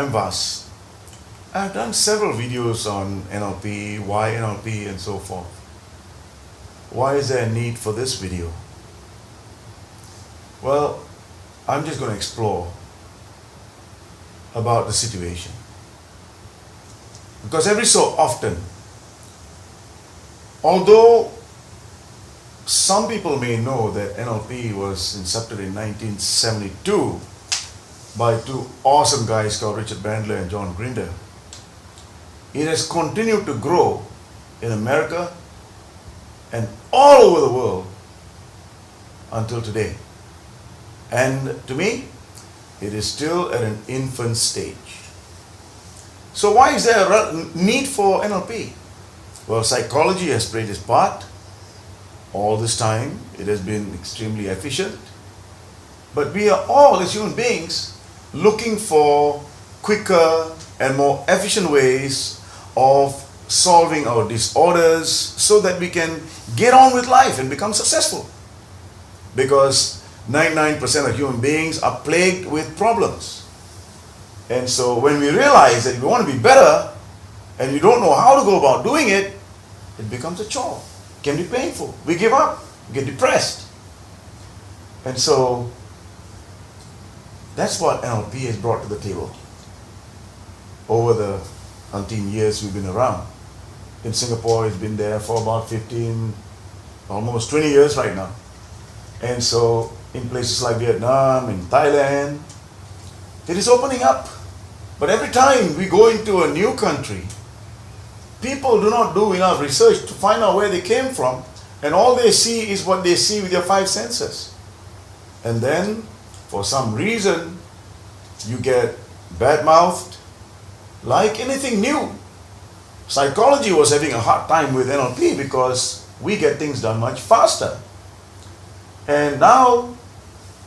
I'm Vas. I've done several videos on NLP, why NLP and so forth. Why is there a need for this video? Well, I'm just going to explore about the situation. Because every so often, although some people may know that NLP was incepted in 1972 by two awesome guys called Richard Bandler and John Grinder, it has continued to grow in America and all over the world until today. And to me, it is still at an infant stage. So why is there a need for NLP? Well, psychology has played its part. All this time, it has been extremely efficient. But we are all, as human beings, looking for quicker and more efficient ways of solving our disorders so that we can get on with life and become successful. Because 99% of human beings are plagued with problems. And so when we realize that we want to be better and we don't know how to go about doing it, it becomes a chore. It can be painful. We give up. We get depressed. And so that's what NLP has brought to the table over the umpteen years we've been around. In Singapore, it's been there for about 15, almost 20 years right now. And so in places like Vietnam and Thailand, it is opening up. But every time we go into a new country, people do not do enough research to find out where they came from, and all they see is what they see with their five senses. And then, for some reason, you get bad-mouthed, like anything new. Psychology was having a hard time with NLP because we get things done much faster. And now,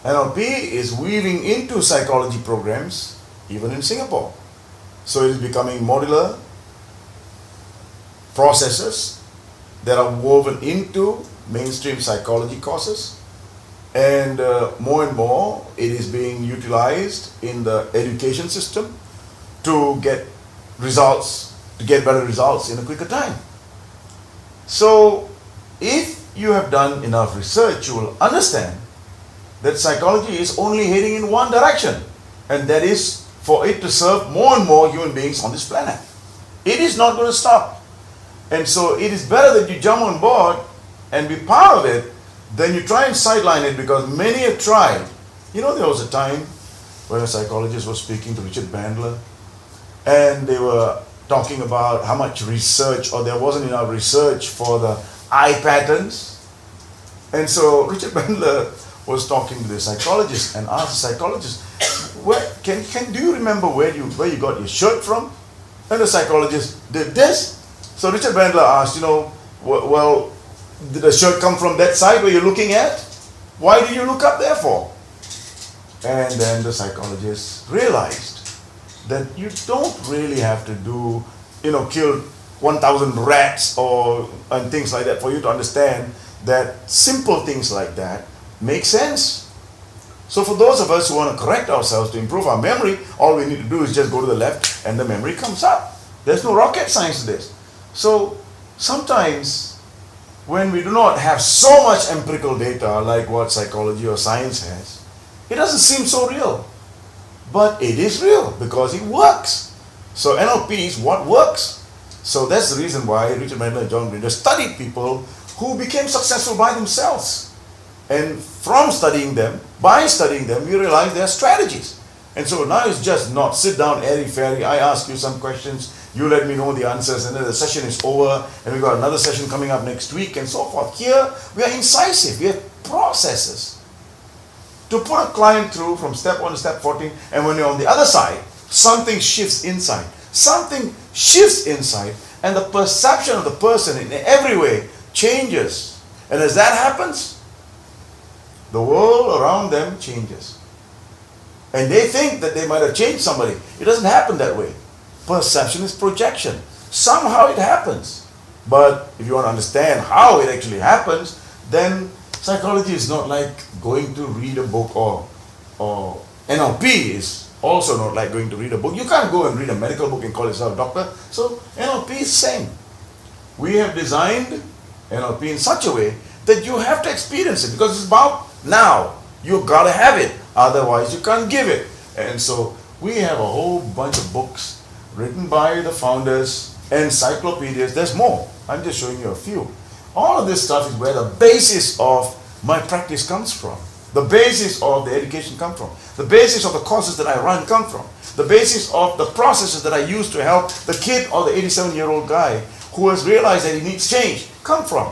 NLP is weaving into psychology programs, even in Singapore. So it is becoming modular processes that are woven into mainstream psychology courses, and more it is being utilized in the education system to get results, to get better results in a quicker time. So if you have done enough research, you will understand that psychology is only heading in one direction, and that is for it to serve more and more human beings on this planet. It is not going to stop. And so it is better that you jump on board and be part of it than you try and sideline it, because many have tried. You know, there was a time when a psychologist was speaking to Richard Bandler, and they were talking about how much research, or there wasn't enough research for the eye patterns. And so Richard Bandler was talking to the psychologist and asked the psychologist, do you remember where you got your shirt from? And the psychologist did this. So Richard Bandler asked, well, did the shirt come from that side where you're looking at? Why did you look up there for? And then the psychologist realized that you don't really have to do, kill 1,000 rats and things like that for you to understand that simple things like that make sense. So for those of us who want to correct ourselves to improve our memory, all we need to do is just go to the left and the memory comes up. There's no rocket science to this. So sometimes when we do not have so much empirical data like what psychology or science has, it doesn't seem so real. But it is real because it works. So NLP is what works. So that's the reason why Richard Bandler and John Grinder studied people who became successful by themselves. And by studying them, we realize their strategies. And so now it's just not sit down airy-fairy, I ask you some questions, you let me know the answers, and then the session is over, and we've got another session coming up next week, and so forth. Here, we are incisive, we have processes to put a client through from step 1 to step 14, and when you're on the other side, something shifts inside. Something shifts inside, and the perception of the person in every way changes. And as that happens, the world around them changes. And they think that they might have changed somebody. It doesn't happen that way. Perception is projection. Somehow it happens. But if you want to understand how it actually happens, then psychology is not like going to read a book, or NLP is also not like going to read a book. You can't go and read a medical book and call yourself a doctor. So NLP is the same. We have designed NLP in such a way that you have to experience it, because it's about now. You've got to have it, otherwise you can't give it. And so we have a whole bunch of books written by the founders, encyclopedias. There's more. I'm just showing you a few. All of this stuff is where the basis of my practice comes from. The basis of the education comes from. The basis of the courses that I run come from. The basis of the processes that I use to help the kid or the 87-year-old guy who has realized that he needs change come from.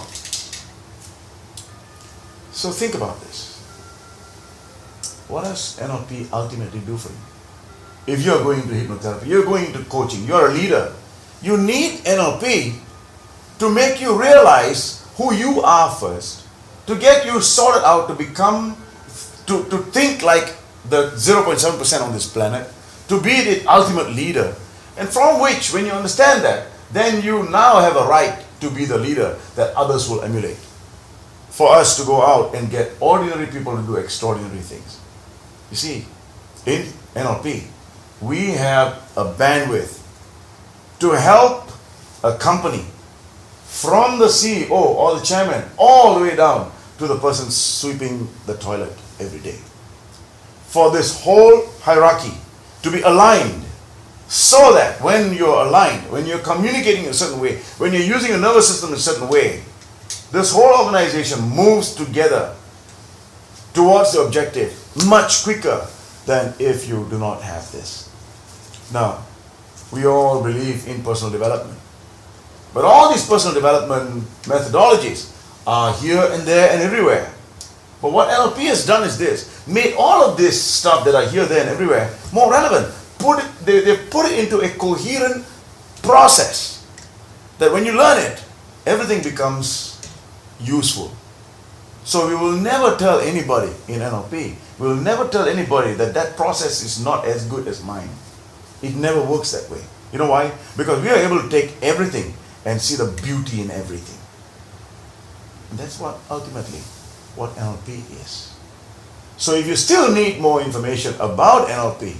So think about this. What does NLP ultimately do for you? If you're going to hypnotherapy, you're going into coaching, you're a leader, you need NLP to make you realize who you are first, to get you sorted out, to become, to think like the 0.7% on this planet, to be the ultimate leader. And from which, when you understand that, then you now have a right to be the leader that others will emulate. For us to go out and get ordinary people to do extraordinary things. You see, in NLP, we have a bandwidth to help a company from the CEO or the chairman all the way down to the person sweeping the toilet every day. For this whole hierarchy to be aligned, so that when you're aligned, when you're communicating in a certain way, when you're using a nervous system in a certain way, this whole organization moves together towards the objective much quicker than if you do not have this. Now, we all believe in personal development. But all these personal development methodologies are here and there and everywhere. But what NLP has done is this, made all of this stuff that are here, there and everywhere more relevant. They put it into a coherent process that when you learn it, everything becomes useful. So we will never tell anybody in NLP, we will never tell anybody that that process is not as good as mine. It never works that way. You know why? Because we are able to take everything and see the beauty in everything. And that's what ultimately what NLP is. So if you still need more information about NLP,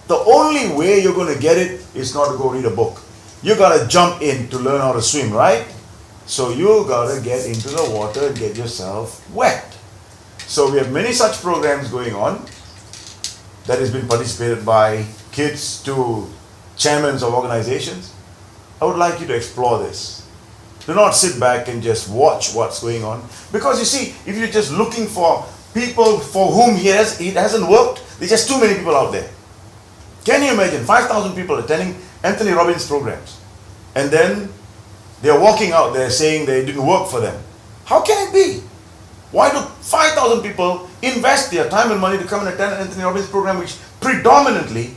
the only way you're going to get it is not to go read a book. You got to jump in to learn how to swim, right? So you got to get into the water and get yourself wet. So we have many such programs going on that has been participated by kids to chairmen of organizations. I would like you to explore this. Do not sit back and just watch what's going on. Because you see, if you're just looking for people for whom it hasn't worked, there's just too many people out there. Can you imagine 5,000 people attending Anthony Robbins programs, and then they're walking out there saying they didn't work for them? How can it be? Why do 5,000 people invest their time and money to come and attend an Anthony Robbins program which predominantly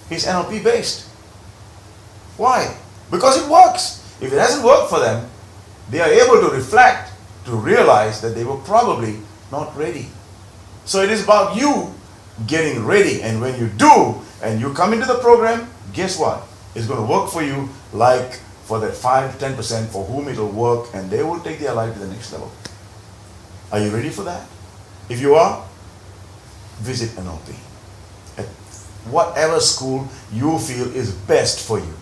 is NLP based? Why? Because it works. If it hasn't worked for them, they are able to reflect, to realize that they were probably not ready. So it is about you getting ready, and when you do, and you come into the program, guess what? It's going to work for you like for that 5 to 10% for whom it will work, and they will take their life to the next level. Are you ready for that? If you are, visit NLP at whatever school you feel is best for you.